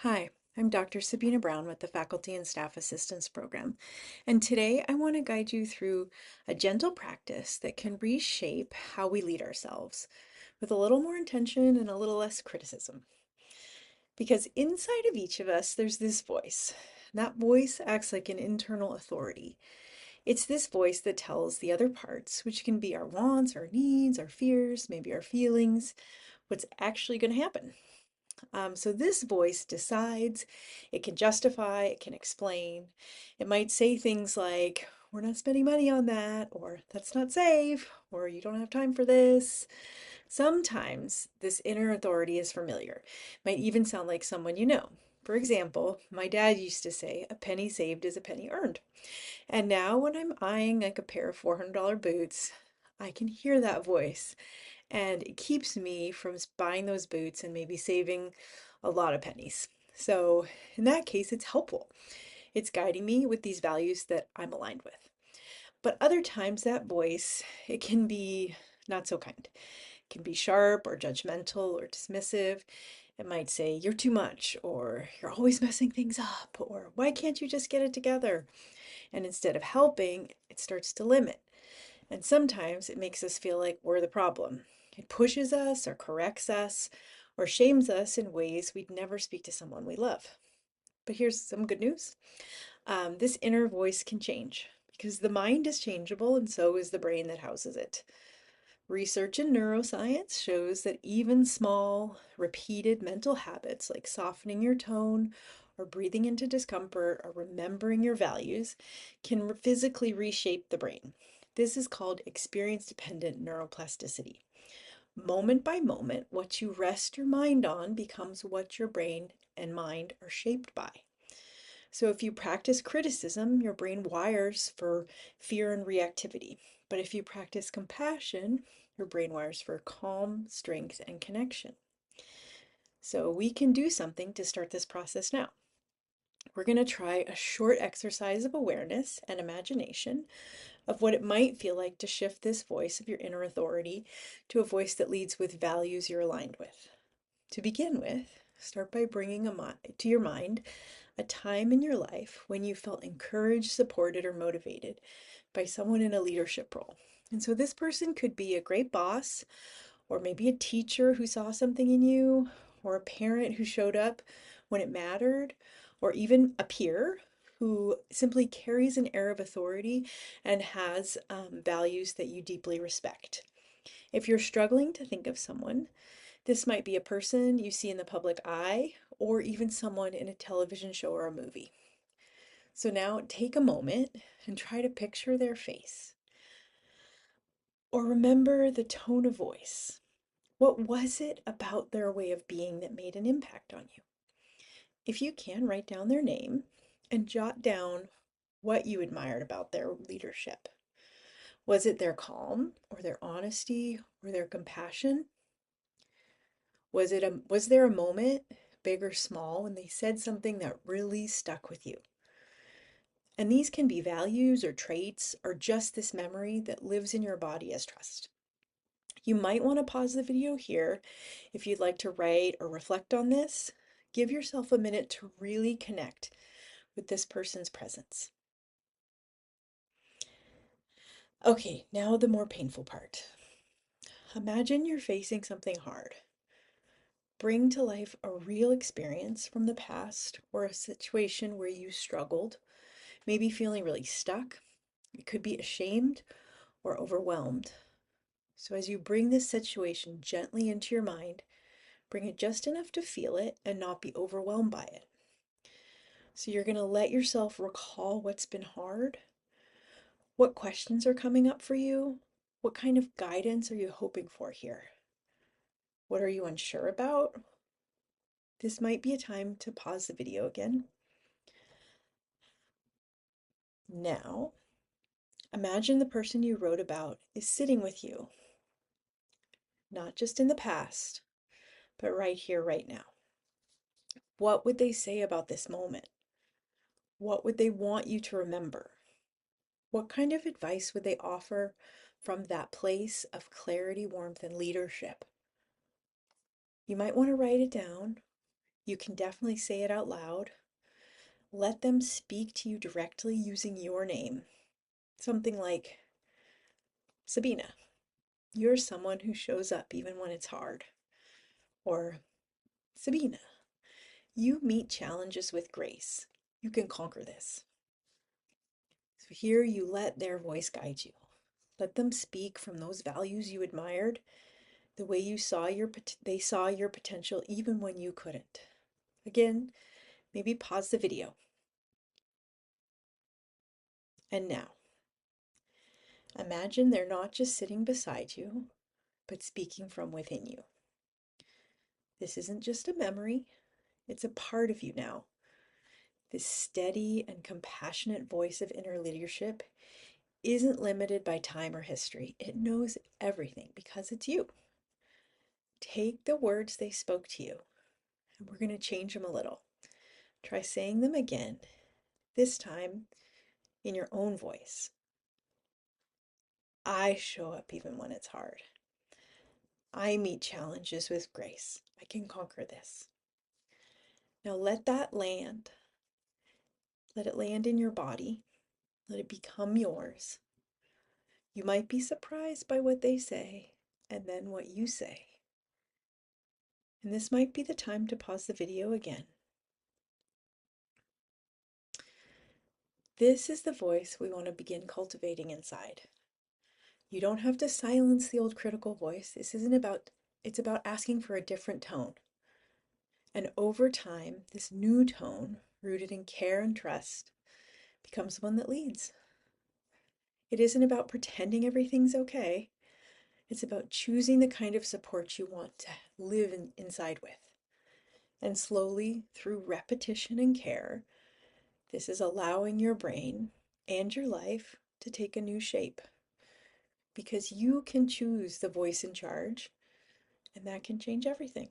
Hi, I'm Dr. Sabina Brown with the Faculty and Staff Assistance Program, and today I want to guide you through a gentle practice that can reshape how we lead ourselves with a little more intention and a little less criticism. Because inside of each of us, there's this voice. That voice acts like an internal authority. It's this voice that tells the other parts, which can be our wants, our needs, our fears, maybe our feelings, what's actually going to happen. So this voice decides, it can justify, it can explain. It might say things like, we're not spending money on that, or that's not safe, or you don't have time for this. Sometimes this inner authority is familiar. It might even sound like someone you know. For example, my dad used to say, a penny saved is a penny earned. And now when I'm eyeing like a pair of $400 boots, I can hear that voice and it keeps me from buying those boots and maybe saving a lot of pennies. So in that case, it's helpful. It's guiding me with these values that I'm aligned with. But other times that voice, it can be not so kind. It can be sharp or judgmental or dismissive. It might say, you're too much, or you're always messing things up, or why can't you just get it together? And instead of helping, it starts to limit. And sometimes it makes us feel like we're the problem. It pushes us or corrects us or shames us in ways we'd never speak to someone we love. But here's some good news. This inner voice can change because the mind is changeable and so is the brain that houses it. Research in neuroscience shows that even small, repeated mental habits like softening your tone or breathing into discomfort or remembering your values can physically reshape the brain. This is called experience-dependent neuroplasticity. Moment by moment, what you rest your mind on becomes what your brain and mind are shaped by. So if you practice criticism, your brain wires for fear and reactivity. But if you practice compassion, your brain wires for calm, strength, and connection. So we can do something to start this process now. We're going to try a short exercise of awareness and imagination of what it might feel like to shift this voice of your inner authority to a voice that leads with values you're aligned with. To begin with, start by bringing to your mind a time in your life when you felt encouraged, supported, or motivated by someone in a leadership role. And so this person could be a great boss, or maybe a teacher who saw something in you, or a parent who showed up when it mattered, or even a peer who simply carries an air of authority and has values that you deeply respect. If you're struggling to think of someone, this might be a person you see in the public eye, or even someone in a television show or a movie. So now take a moment and try to picture their face. Or remember the tone of voice. What was it about their way of being that made an impact on you? If you can, write down their name and jot down what you admired about their leadership. Was it their calm or their honesty or their compassion? Was there a moment, big or small, when they said something that really stuck with you? And these can be values or traits or just this memory that lives in your body as trust. You might want to pause the video here if you'd like to write or reflect on this. Give yourself a minute to really connect with this person's presence. Okay, now the more painful part. Imagine you're facing something hard. Bring to life a real experience from the past or a situation where you struggled, maybe feeling really stuck. You could be ashamed or overwhelmed. So as you bring this situation gently into your mind, bring it just enough to feel it and not be overwhelmed by it. So you're going to let yourself recall what's been hard. What questions are coming up for you? What kind of guidance are you hoping for here? What are you unsure about? This might be a time to pause the video again. Now, imagine the person you wrote about is sitting with you, not just in the past, but right here, right now. What would they say about this moment? What would they want you to remember? What kind of advice would they offer from that place of clarity, warmth, and leadership? You might want to write it down. You can definitely say it out loud. Let them speak to you directly using your name. Something like, Sabina, you're someone who shows up even when it's hard. Or, Sabina, you meet challenges with grace. You can conquer this. So here you let their voice guide you. Let them speak from those values you admired, the way they saw your potential even when you couldn't. Again, maybe pause the video. And now, imagine they're not just sitting beside you, but speaking from within you. This isn't just a memory, it's a part of you now. This steady and compassionate voice of inner leadership isn't limited by time or history. It knows everything because it's you. Take the words they spoke to you, and we're going to change them a little. Try saying them again, this time in your own voice. I show up even when it's hard. I meet challenges with grace. I can conquer this. Now let that land. Let it land in your body. Let it become yours. You might be surprised by what they say and then what you say. And this might be the time to pause the video again. This is the voice we want to begin cultivating inside. You don't have to silence the old critical voice. It's about asking for a different tone. And over time, this new tone, rooted in care and trust, becomes one that leads. It isn't about pretending everything's okay. It's about choosing the kind of support you want to live inside with. And slowly, through repetition and care, this is allowing your brain and your life to take a new shape. Because you can choose the voice in charge, and that can change everything.